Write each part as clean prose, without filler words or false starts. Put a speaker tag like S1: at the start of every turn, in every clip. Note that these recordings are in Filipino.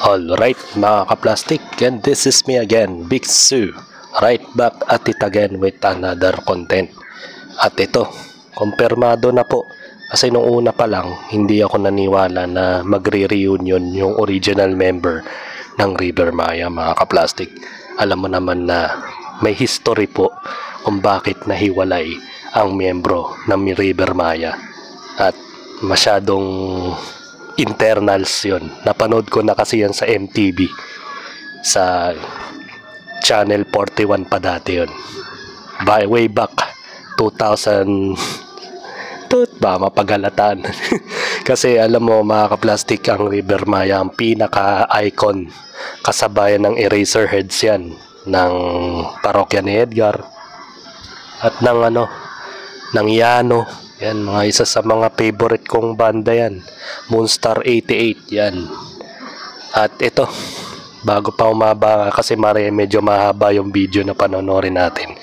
S1: Alright mga kaplastic, and this is me again, Big Sue, right back at it again with another content. At ito, kumpirmado na po, kasi nung una pa lang, hindi ako naniwala na magre-reunion yung original member ng River Maya mga kaplastic. Alam mo naman na may history po kung bakit nahiwalay ang miyembro ng River Maya. At masyadong internals yun. Napanood ko na kasi yan sa MTV. Sa Channel 41 pa dati yun. Way back 2000 ba mapagalataan. Kasi alam mo mga kaplastic, ang River Maya ang pinaka-icon kasabayan ng Eraserheads yan ng parokya ni Edgar at ng Yano. Yan, mga isa sa mga favorite kong banda yan. Moonstar 88 yan. At ito, bago pa umaba kasi medyo mahaba yung video na panonorin natin,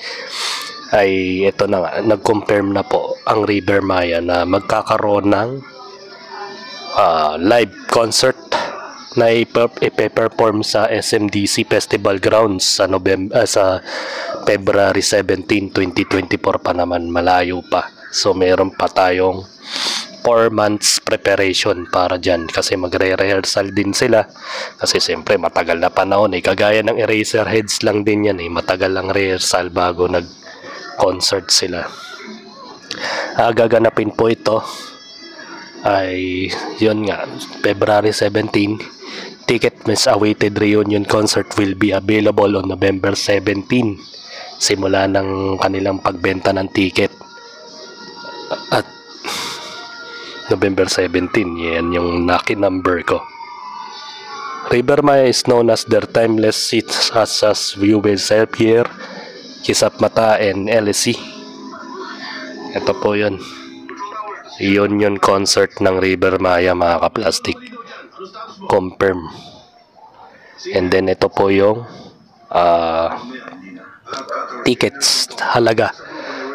S1: ay ito na nga, nag-confirm na po ang River Maya na magkakaroon ng live concert na ipe-perform sa SMDC Festival Grounds sa February 17, 2024 pa naman, malayo pa. So meron pa tayong 4 months preparation para dyan kasi magre-rehearsal din sila kasi siyempre matagal na panahon kagaya ng Eraserheads lang din yan matagal lang rehearsal bago nag-concert sila. Gaganapin po ito ay yun nga, February 17. Ticket Miss Awaited Reunion Concert will be available on November 17. Simula ng kanilang pagbenta ng ticket at November 17, yan yung lucky number ko. River Maya is known as their timeless hits as View Yourself Here, Kisap Mata, and LSC. Ito po yun. Yun concert ng River Maya mga kaplastic. Confirm. And then ito po yung tickets halaga.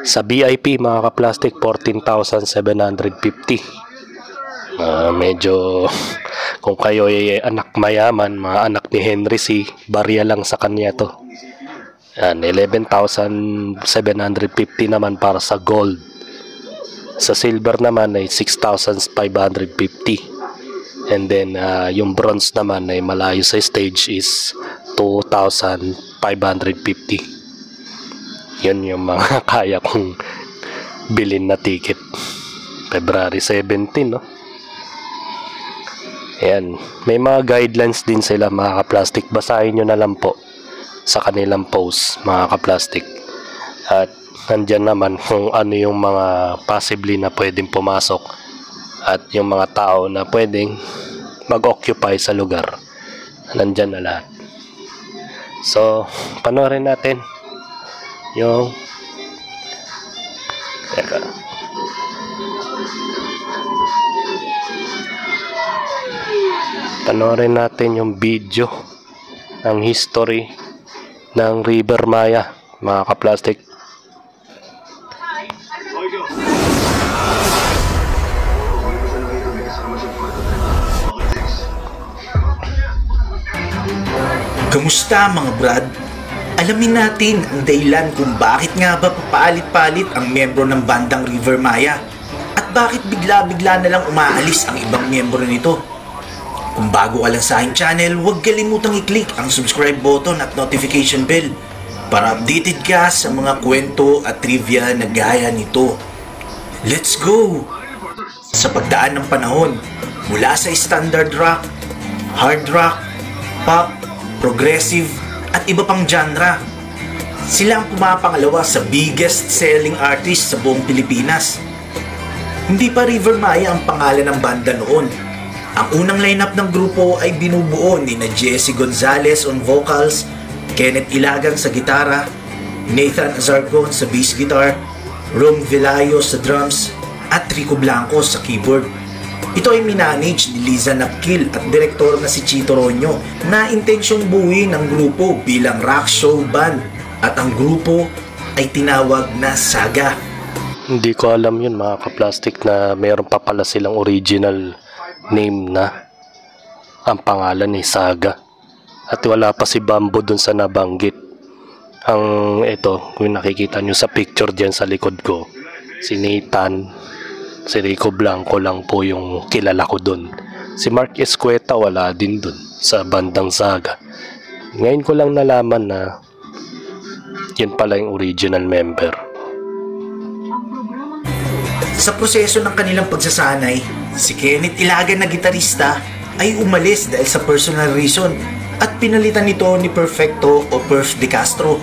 S1: Sa VIP mga kaplastic, 14,750. Medyo kung kayo ay anak mayaman, mga anak ni Henry C, barya lang sa kanya to. 11,750 naman para sa gold. Sa silver naman ay 6,550. And then yung bronze naman ay malayo sa stage is 2,550. Yun yung mga kaya kong bilhin na ticket. February 17, no? Ayan. May mga guidelines din sila mga kaplastic. Basahin nyo na lang po sa kanilang post mga kaplastic. At nandyan naman kung ano yung mga possibly na pwedeng pumasok at yung mga tao na pwedeng mag-occupy sa lugar. Nandyan na lahat. So, panoorin natin yung panoorin natin yung video ng history ng River Maya mga kaplastic.
S2: Kamusta mga brad? Alamin natin ang dahilan kung bakit nga ba papalit-palit ang miyembro ng bandang River Maya at bakit bigla-bigla na lang umaalis ang ibang miyembro nito. Kung bago ka lang sa aking channel, huwag kalimutang i-click ang subscribe button at notification bell para updated ka sa mga kwento at trivia na gaya nito. Let's go! Sa pagdaan ng panahon, mula sa standard rock, hard rock, pop, progressive, at iba pang genre, sila ang pumapangalawa sa biggest selling artist sa buong Pilipinas. Hindi pa River Maya ang pangalan ng banda noon. Ang unang lineup ng grupo ay binubuo ni Jesse Gonzalez on vocals, Kenneth Ilagan sa gitara, Nathan Azargon sa bass guitar, Rom Velayo sa drums, at Rico Blanco sa keyboard. Ito ay minanage ni Liza Napkil at direktor na si Chito Ronyo na intensyong buuin ang grupo bilang rock show band at ang grupo ay tinawag na Saga.
S1: Hindi ko alam yun mga kaplastic na meron pa pala silang original name na ang pangalan ni Saga. At wala pa si Bambo dun sa nabanggit. Ang ito, kung nakikita nyo sa picture dyan sa likod ko, si Nathan, si Rico Blanco lang po yung kilala ko dun. Si Mark Escueta wala din dun sa bandang Saga. Ngayon ko lang nalaman na yun pala yung original member.
S2: Sa proseso ng kanilang pagsasanay, si Kenneth Ilagan na gitarista ay umalis dahil sa personal reason at pinalitan nito ni Perfecto o Perf De Castro.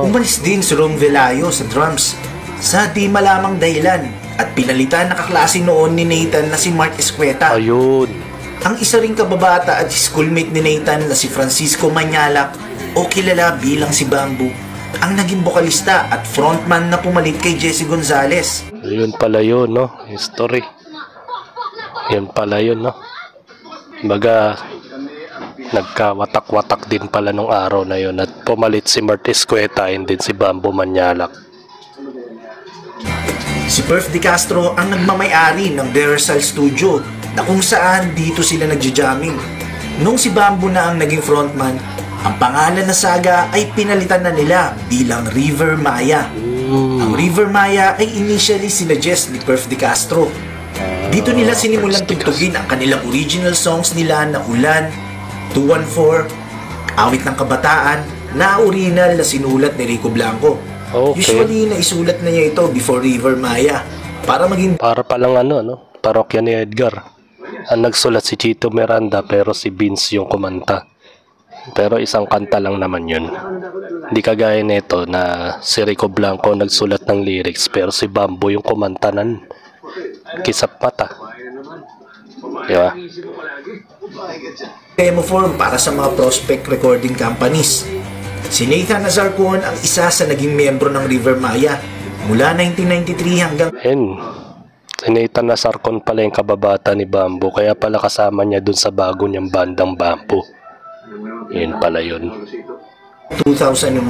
S2: Umalis din si Rom Velayo sa drums sa di malamang dahilan at pinalitan na kaklase noon ni Nathan na si Mark Escueta.
S1: Ayun.
S2: Ang isa ring kababata at schoolmate ni Nathan na si Francisco Mañalak o kilala bilang si Bamboo ang naging bokalista at frontman na pumalit kay Jesse Gonzalez.
S1: Yun pala yun, no? History. Yun pala yun, no? Baga, nagkawatak-watak din pala nung araw na yun at pumalit si Mark Escueta and din si Bamboo Mañalak.
S2: Si Perf De Castro ang nagmamay-ari ng The Rehearsal Studio na kung saan dito sila nagja-jamming. Nung si Bamboo na ang naging frontman, ang pangalan na Saga ay pinalitan na nila bilang River Maya. Ang River Maya ay initially sinuggest ni Perf De Castro. Dito nila sinimulan tugtugin ang kanilang original songs nila na Ulan, 214, Awit ng Kabataan, na original na sinulat ni Rico Blanco.
S1: Okay.
S2: Usually, naisulat na niya ito before River Maya para maging...
S1: Para palang ano, no? Parokya ni Edgar. Ang nagsulat si Chito Miranda pero si Vince yung kumanta. Pero isang kanta lang naman yun. Hindi kagaya nito na si Rico Blanco nagsulat ng lyrics pero si Bamboo yung kumanta ng Kisap Mata. Diba?
S2: Demo form para sa mga prospect recording companies. Si Nathan Azarcon ang isa sa naging miyembro ng River Maya mula 1993 hanggang...
S1: Si Nathan Azarcon pala yung kababata ni Bamboo kaya pala kasama niya dun sa bago niyang bandang Bamboo. Yun pala yun.
S2: 2001.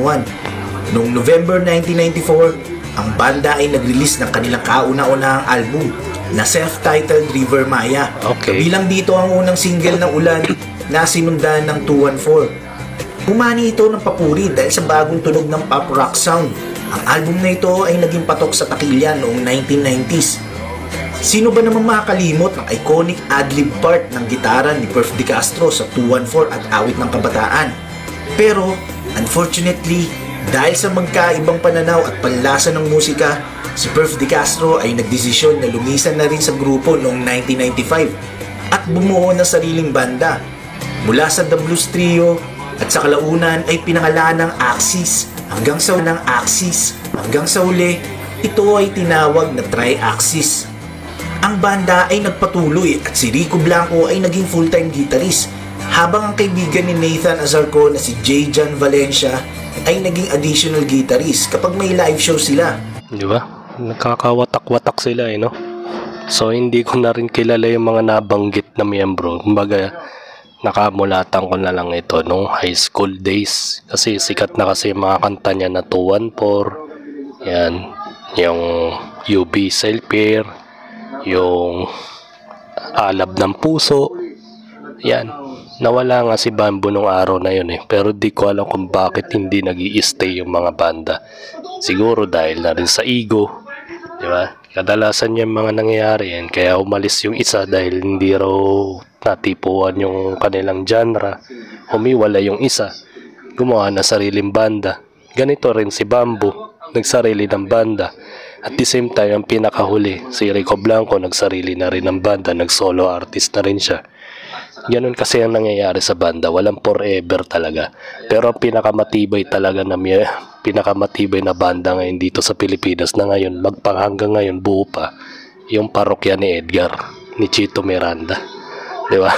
S2: Noong November 1994, ang banda ay nag-release ng kanilang kauna-unahang album na self-titled River Maya.
S1: Okay.
S2: Kabilang dito ang unang single na Ulan na sinundan ng 214. Umani ito ng papuri dahil sa bagong tunog ng pop rock sound. Ang album na ito ay naging patok sa takilya noong 1990s. Sino ba namang makakalimot ng iconic ad-lib part ng gitara ni Perf De Castro sa 214 at Awit ng Kabataan? Pero, unfortunately, dahil sa magkaibang pananaw at panlasa ng musika, si Perf De Castro ay nagdesisyon na lumisan na rin sa grupo noong 1995 at bumuo ng sariling banda. Mula sa The Blues Trio at sa kalaunan ay pinangalan ng Axis hanggang sa huli, ito ay tinawag na Tri-Axis. Ang banda ay nagpatuloy at si Rico Blanco ay naging full-time guitarist habang ang kaibigan ni Nathan Azarcon na si J. John Valencia ay naging additional guitarist kapag may live show sila.
S1: Di ba? Nakakawatak-watak sila no? So hindi ko na rin kilala yung mga nabanggit na miyembro. Kumbaga, nakamulatan ko na lang ito nung high school days. Kasi sikat na kasi yung mga kanta niya na 214. Yan. Yung UB Self-Care. Yung Alab ng Puso. Yan. Nawala nga si Bamboo nung araw na yun pero di ko alam kung bakit hindi nag-i-stay yung mga banda. Siguro dahil na rin sa ego, di ba? Kadalasan yung mga nangyayari yan kaya umalis yung isa dahil hindi raw natipuan yung kanilang genre. Humiwala yung isa, gumawa na sariling banda. Ganito rin si Bamboo, nagsarili ng banda. At the same time, ang pinakahuli, si Rico Blanco nagsarili na rin ng banda, nag-solo artist na rin siya. Ganun kasi ang nangyayari sa banda, walang forever talaga. Pero ang pinakamatibay talaga na pinakamatibay na banda ngayon dito sa Pilipinas na ngayon, hanggang ngayon buo pa, yung parokya ni Edgar, ni Chito Miranda. Di ba?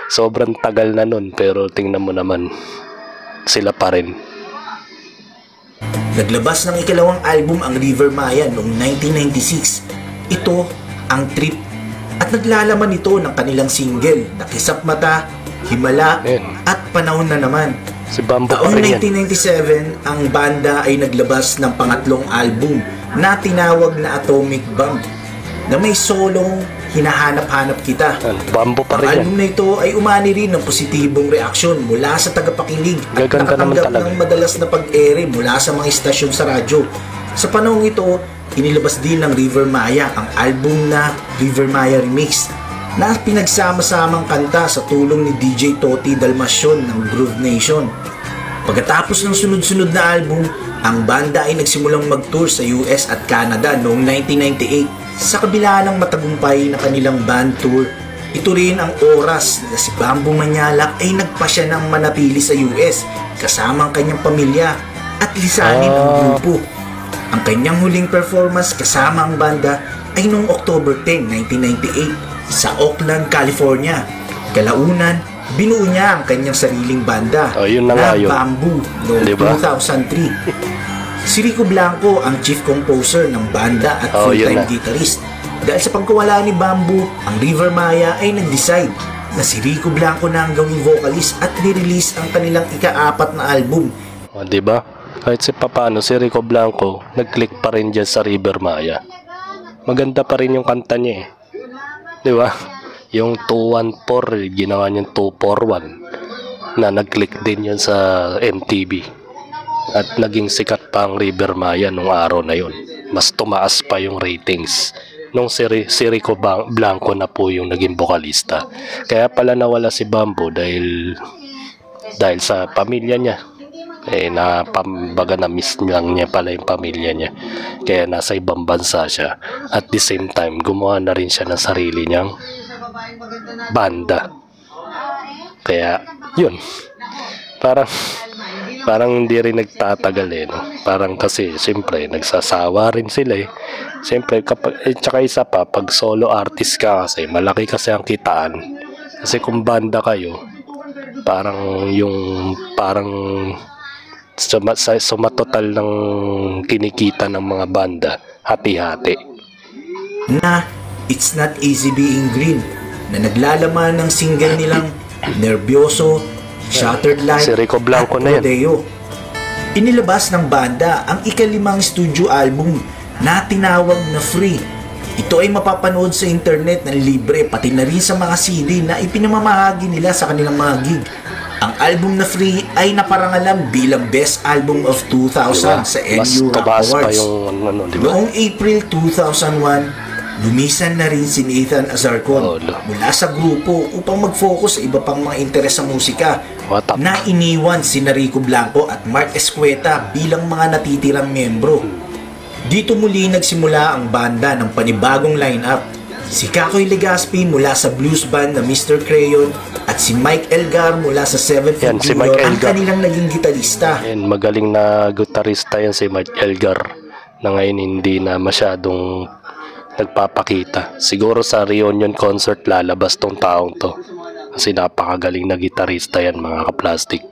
S1: Sobrang tagal na nun, pero tingnan mo naman, sila pa rin.
S2: Naglabas ng ikalawang album ang River Maya noong 1996. Ito ang Trip at naglalaman ito ng kanilang single na Kisap Mata, Himala at Panahon na Naman.
S1: Si Bamboo
S2: Taong 1997, ang banda ay naglabas ng pangatlong album na tinawag na Atomic Bomb na may solong Hinahanap-hanap Kita.
S1: Bamboo pa
S2: Ang
S1: rin yan.
S2: album na ito ay umani rin ng positibong reaksyon mula sa tagapakinig at
S1: Gaganda naman
S2: nakatanggap
S1: talaga.
S2: ng madalas na pag-ere mula sa mga istasyon sa radyo. Sa panahong ito, inilabas din ng River Maya ang album na River Maya Remix na pinagsama-samang kanta sa tulong ni DJ Toti Dalmacion ng Groove Nation. Pagkatapos ng sunod-sunod na album, ang banda ay nagsimulang mag-tour sa US at Canada noong 1998. Sa kabila ng matagumpay na kanilang band tour, ito rin ang oras na si Bamboo Manyalak ay nagpasya ng manatili sa US kasama ang kanyang pamilya at lisanin ang grupo. Ang kanyang huling performance kasama ang banda ay noong October 10, 1998 sa Oakland, California. Kalaunan, binuo niya ang kanyang sariling banda
S1: Yun na nga yun.
S2: Bamboo noong
S1: Diba?
S2: 2003. Si Rico Blanco ang chief composer ng banda at
S1: yun
S2: full-time
S1: na.
S2: guitarist. Dahil sa pagkawala ni Bamboo, ang River Maya ay nag-decide na si Rico Blanco na ang gawing vocalist at nirelease ang kanilang ika-4 na album.
S1: Diba? Kahit si papano, si Rico Blanco, nag-click pa rin dyan sa River Maya. Maganda pa rin yung kanta niya eh. Diba? Yung 214, ginawa niyang 241 na nag-click din yun sa MTV. At naging sikat pa ang River Maya nung araw na yun. Mas tumaas pa yung ratings nung si Rico Blanco na po yung naging bokalista. Kaya pala nawala si Bamboo dahil sa pamilya niya. Baga na miss lang niya pala yung pamilya niya. Kaya nasa ibang bansa siya. At the same time, gumawa na rin siya ng sarili niyang banda. Kaya, yun. Parang hindi rin nagtatagal eh, no? Parang kasi, siyempre, nagsasawa rin sila eh. Siyempre, tsaka isa pa, pag solo artist ka kasi, malaki kasi ang kitaan. Kasi kung banda kayo, parang sumatotal ng kinikita ng mga banda, hati-hati.
S2: Na It's Not Easy Being Green na naglalaman ng single nilang Nervioso, Shattered Light
S1: Si Rico Blanco
S2: at
S1: na yan.
S2: Rodeo. Inilabas ng banda ang ika-5 studio album na tinawag na Free. Ito ay mapapanood sa internet ng libre pati na rin sa mga CD na ipinamamahagi nila sa kanilang mga gig. Ang album na Free ay naparangalan bilang Best Album of 2000
S1: Diba?
S2: sa
S1: Mas
S2: NU Rock
S1: tumaas pa
S2: Awards.
S1: yung diba?
S2: Noong April 2001, lumisan na rin si Nathan Azarcon mula sa grupo upang mag-focus sa iba pang mga interes sa musika.
S1: What up?
S2: Na iniwan si Rico Blanco at Mark Escueta bilang mga natitirang membro. Dito muli nagsimula ang banda ng panibagong lineup. Si Kakoy Legaspi mula sa blues band na Mr. Crayon at si Mike Elgar mula sa Seventh
S1: Yan, si
S2: Junior
S1: Mike
S2: ang
S1: Elgar.
S2: kanilang naging gitarista.
S1: Yan, magaling na gitarista yan si Mike Elgar na ngayon hindi na masyadong nagpapakita. Siguro sa reunion concert lalabas tong taong to. Kasi napakagaling na gitarista yan mga kaplastic.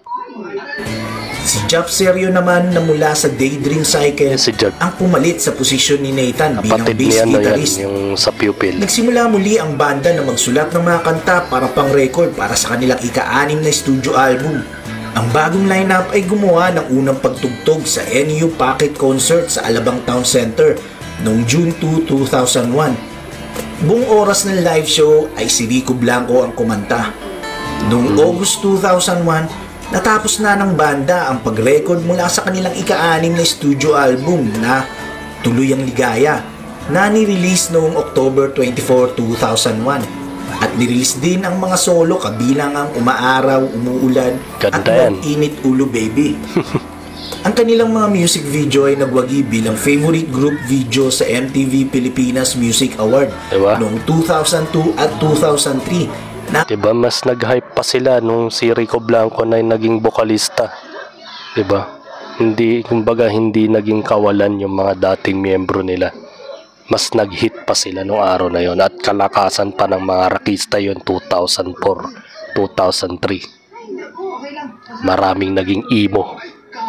S2: Si Jap Serio naman na mula sa Daydream Cycle
S1: Yan si Jap.
S2: ang pumalit sa posisyon ni Nathan bilang
S1: Kapatid
S2: bass
S1: niya yan,
S2: guitarist.
S1: yung sa pupil.
S2: Nagsimula muli ang banda na magsulat ng mga kanta para pang-record para sa kanilang ika-6 na studio album. Ang bagong lineup ay gumawa ng unang pagtugtog sa NU Pocket Concert sa Alabang Town Center noong June 2, 2001. Buong oras ng live show ay si Rico Blanco ang kumanta. Noong August 2001, natapos na ng banda ang pag-record mula sa kanilang ika-6 na studio album na Tuloy ang Ligaya na nirelease noong October 24, 2001. At nirelease din ang mga solo kabilang ang Umaaraw, Umuulan
S1: Ganda
S2: at
S1: yan.
S2: Mag-init Ulo Baby. Ang kanilang mga music video ay nagwagi bilang favorite group video sa MTV Pilipinas Music Award
S1: Diba?
S2: noong 2002 at 2003 na
S1: Diba, mas nag-hype pa sila nung si Rico Blanco na yung naging bokalista. Diba? Kumbaga hindi naging kawalan yung mga dating miyembro nila. Mas nag-hit pa sila nung araw na yon at kalakasan pa ng mga rockista yon 2004, 2003. Maraming naging emo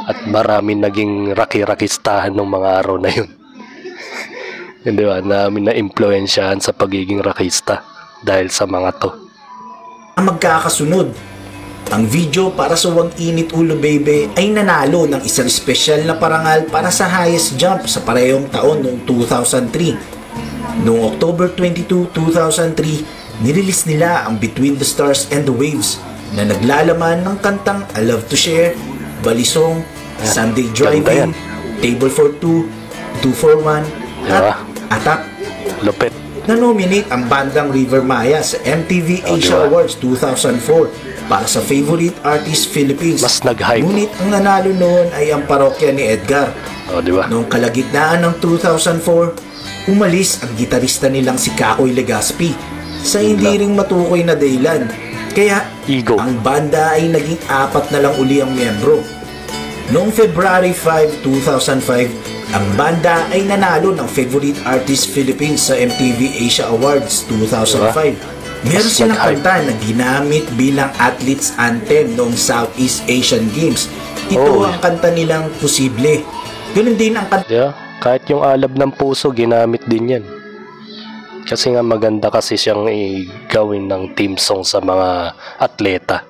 S1: at maraming naging raki-rakistahan nung mga araw na yun. Hindi ba? Namin na-impluensyahan sa pagiging rockista dahil sa mga to.
S2: magkakasunod. Ang video para sa Wag Init Ulo Baby ay nanalo ng isang espesyal na parangal para sa highest jump sa parehong taon noong 2003. Noong October 22, 2003, nirelease nila ang Between the Stars and the Waves na naglalaman ng kantang I Love to Share, Balisong, Sunday Driving, Table for Two, 2 for 1, at Atak.
S1: Lupit.
S2: Na-nominate ang bandang River Maya sa MTV Asia Awards 2004 para sa Favorite Artist Philippines.
S1: Mas nag-hype.
S2: Ngunit ang nanalo noon ay ang parokya ni Edgar.
S1: Diba?
S2: Noong kalagitnaan ng 2004, umalis ang gitarista nilang si Kakoy Legaspi sa hindi ring matukoy na dahilan. Kaya ang banda ay naging 4 na lang uli ang miyembro. Noong February 5, 2005, ang banda ay nanalo ng Favorite Artist Philippines sa MTV Asia Awards 2005. Meron silang kanta na ginamit bilang athletes anthem noong Southeast Asian Games. Ito ang kanta nilang Posible. Ganun din ang kanta.
S1: Yeah, kahit yung Alab ng Puso, ginamit din yan. Kasi nga maganda kasi siyang gawin ng team song sa mga atleta.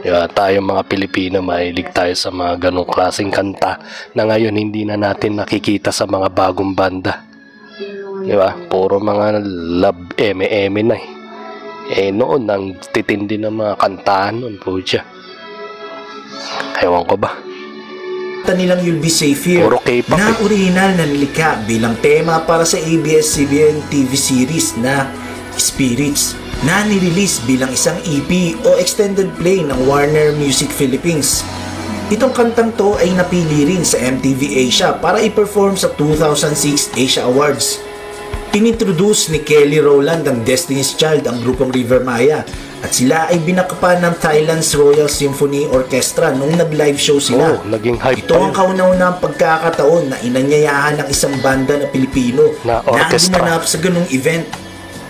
S1: Yeah, tayo mga Pilipino, mahilig tayo sa mga ganong klaseng kanta na ngayon hindi na natin nakikita sa mga bagong banda. Diba? Puro mga love eme-eme na eh. Noon, ang titindi ng mga kantahan noon po siya. Ewan ko ba?
S2: Nilang You'll Be Safe Here na original na nilikha bilang tema para sa ABS-CBN TV series na Spirits na nirelease bilang isang EP o extended play ng Warner Music Philippines. Itong kantang to ay napili rin sa MTV Asia para i-perform sa 2006 Asia Awards. Inintroduce ni Kelly Rowland ang Destiny's Child ang grupong River Maya at sila ay binakapan ng Thailand's Royal Symphony Orchestra nung nag-live show sila.
S1: Naging hype.
S2: Ito ang kauna-unahang pagkakataon na inanyayahan ng isang banda na Pilipino na gumanap sa ganung event.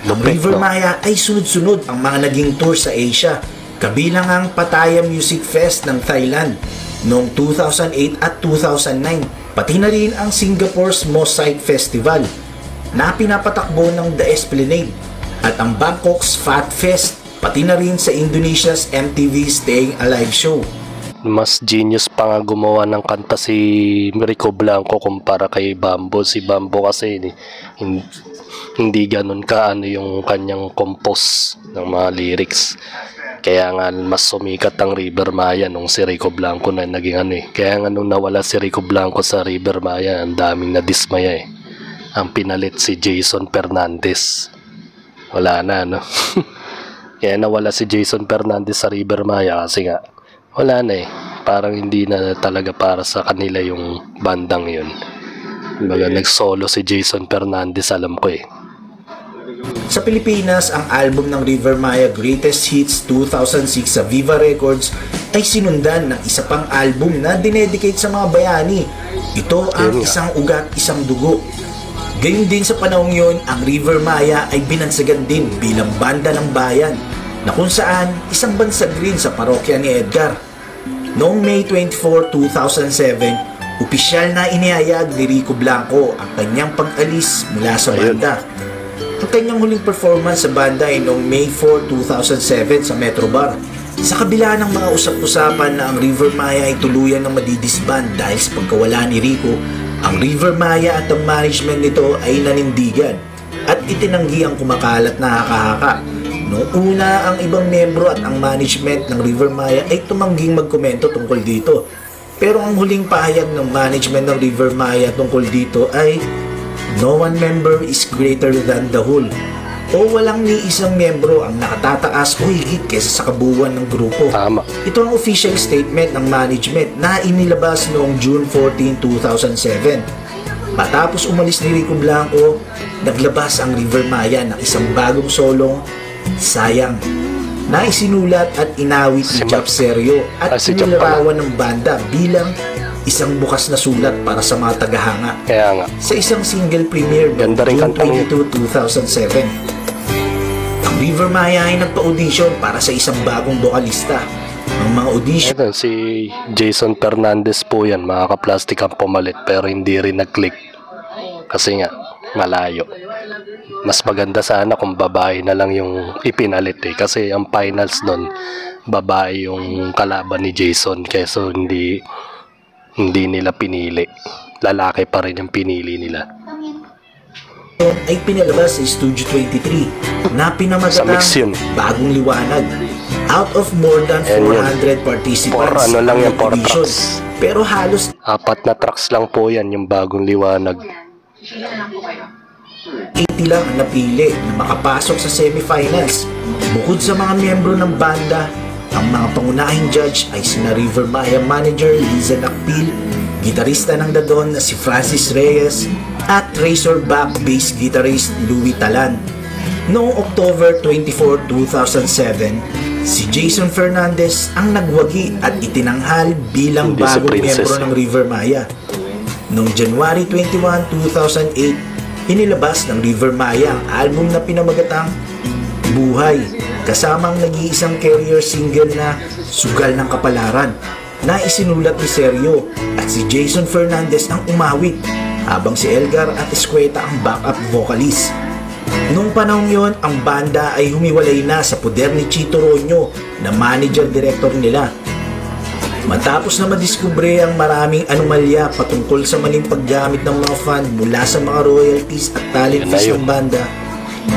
S2: Ang River Maya ay sunod-sunod ang mga naging tour sa Asia, kabilang ang Pattaya Music Fest ng Thailand noong 2008 at 2009, pati na rin ang Singapore's Mosaic Festival na pinapatakbo ng The Esplanade at ang Bangkok's Fat Fest, pati na rin sa Indonesia's MTV Staying Alive show.
S1: Mas genius pa nga gumawa ng kanta si Rico Blanco kumpara kay Bambo. Si Bambo kasi hindi ganun kaano yung kanyang compose ng mga lyrics. Kaya nga mas sumikat ang River Maya nung si Rico Blanco na naging Kaya nga nung nawala si Rico Blanco sa River Maya, ang daming nadismaya eh. Ang pinalit si Jason Fernandez. Wala na, no? Kaya nawala si Jason Fernandez sa River Maya kasi nga wala na eh. Parang hindi na talaga para sa kanila yung bandang yun. Baga nag-solo si Jason Fernandez, alam ko eh.
S2: Sa Pilipinas, ang album ng River Maya Greatest Hits 2006 sa Viva Records ay sinundan ng isa pang album na dinedicate sa mga bayani. Ito ang Isang Ugat, Isang Dugo. Gayun din sa panahong yun, ang River Maya ay binansagan din bilang banda ng bayan na kung saan isang bansag rin sa parokya ni Edgar. Noong May 24, 2007, opisyal na inihayag ni Rico Blanco ang kanyang pag-alis mula sa banda. Ang kanyang huling performance sa banda ay noong May 4, 2007 sa Metro Bar. Sa kabila ng mga usap-usapan na ang River Maya ay tuluyan ng madidisband dahil sa pagkawala ni Rico, ang River Maya at ang management nito ay nanindigan at itinanggi ang kumakalat na haka-haka. Noong una, ang ibang membro at ang management ng River Maya ay tumangging magkomento tungkol dito. Pero ang huling pahayag ng management ng River Maya tungkol dito ay no one member is greater than the whole, o walang ni isang membro ang nakatataas o higit kaysa sa kabuuan ng grupo.
S1: Tama.
S2: Ito ang official statement ng management na inilabas noong June 14, 2007. Matapos umalis ni Rico Blanco, naglabas ang River Maya ng isang bagong solong Sayang na isinulat at inawit ni Jap Serio at inilarawan ng banda bilang isang bukas na sulat para sa mga tagahanga.
S1: Kaya nga.
S2: Sa isang single premiere noong June 22, 2007. Ang River Maya ay nagpa-audition para sa isang bagong bokalista. Ang mga audition...
S1: Ito, si Jason Fernandez po yan, mga ka-plastic ang pumalit pero hindi rin nag-click. Kasi nga, malayo. Mas maganda sana kung babae na lang yung ipinalit eh. Kasi ang finals nun, babae yung kalaban ni Jason. Kaya hindi nila pinili. Lalaki pa rin yung pinili nila.
S2: ay pinalabas sa Studio 23 na
S1: Sa
S2: pinamagatang
S1: mix yun.
S2: Bagong Liwanag. Out of more than
S1: Yan yun.
S2: 400 participants
S1: Ano lang yan,
S2: ang
S1: 4
S2: nag-audition.
S1: tracks.
S2: Pero halos
S1: 4 na tracks lang po yan, yung Bagong Liwanag.
S2: 80 lang ang napili na makapasok sa semifinals. Bukod sa mga miyembro ng banda, ang mga pangunahing judge ay sina River Maya manager Liza Nakpil, gitarista ng The Don na si Francis Reyes, at Razorback bass guitarist Louie Talan. Noong October 24, 2007, si Jason Fernandez ang nagwagi at itinanghal bilang
S1: Hindi si
S2: bagong
S1: Princess.
S2: miyembro ng River Maya. Noong January 21, 2008, inilabas ng River Maya ang album na pinamagatang Buhay, kasamang nag-iisang career single na Sugal ng Kapalaran na isinulat ni Sergio at si Jason Fernandez ang umawit habang si Elgar at Escueta ang backup vocalist. Noong panahon yon, ang banda ay humiwalay na sa poder ni Chito Roño na manager-director nila. Matapos na madiskubre ang maraming anomalya patungkol sa maling paggamit ng mga fan mula sa mga royalties at talent
S1: Yan na
S2: fees
S1: yun.
S2: ng banda,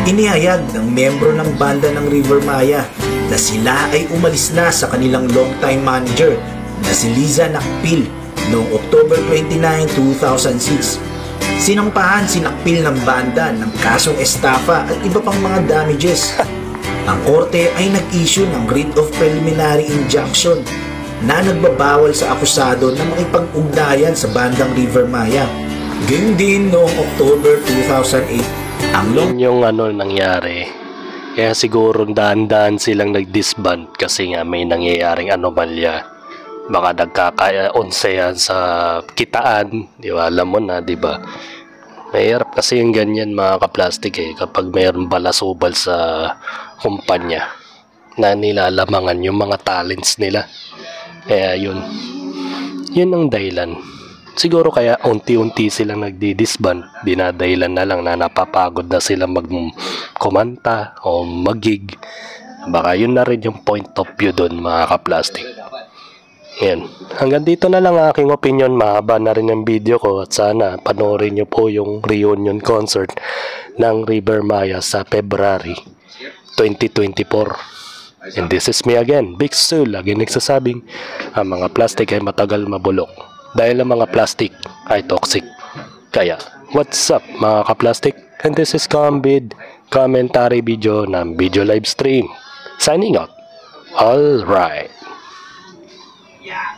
S2: inihayag ng membro ng banda ng River Maya na sila ay umalis na sa kanilang long-time manager na si Liza Nakpil noong October 29, 2006. Sinampahan si Nakpil ng banda ng kasong estafa at iba pang mga damages. Ang korte ay nag-issue ng writ of preliminary injunction na nagbabawal sa akusado na makipag-ugnayan sa bandang River Maya. Gayun din noong October 2008, ang long
S1: Yun yung nangyari. Kaya siguro daan-daan silang nag-disband kasi nga may nangyayaring anomalya. Baka nagkaka-onse yan sa kitaan, di ba? Alam mo na, di ba? Mahirap kasi yung ganyan mga kaplastik kapag mayroong balasubal sa kumpanya na nilalamangan yung mga talents nila. Kaya yun ang dahilan. Siguro kaya unti-unti silang nagdi-disband, dinadahilan na lang na napapagod na sila kumanta o mag-gig. Baka yun na rin yung point of view doon mga kaplastik. Yan. Hanggang dito na lang ang aking opinion. Mahaba na rin ang video ko at sana panoorin nyo po yung reunion concert ng River Maya sa February 2024. And this is me again, Big Sue, lagi nagsasabing ang mga plastic ay matagal mabulok dahil ang mga plastic ay toxic. Kaya, what's up mga ka-plastic? And this is Combid commentary video ng video live stream. Signing out. Alright.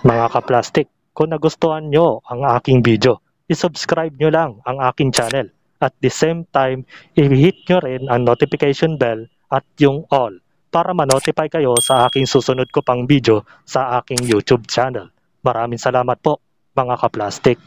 S3: Mga ka-plastic, kung nagustuhan nyo ang aking video, isubscribe nyo lang ang aking channel. At the same time, i-hit nyo rin ang notification bell at yung all para ma-notify kayo sa aking susunod ko pang video sa aking YouTube channel. Maraming salamat po, mga ka-plastic.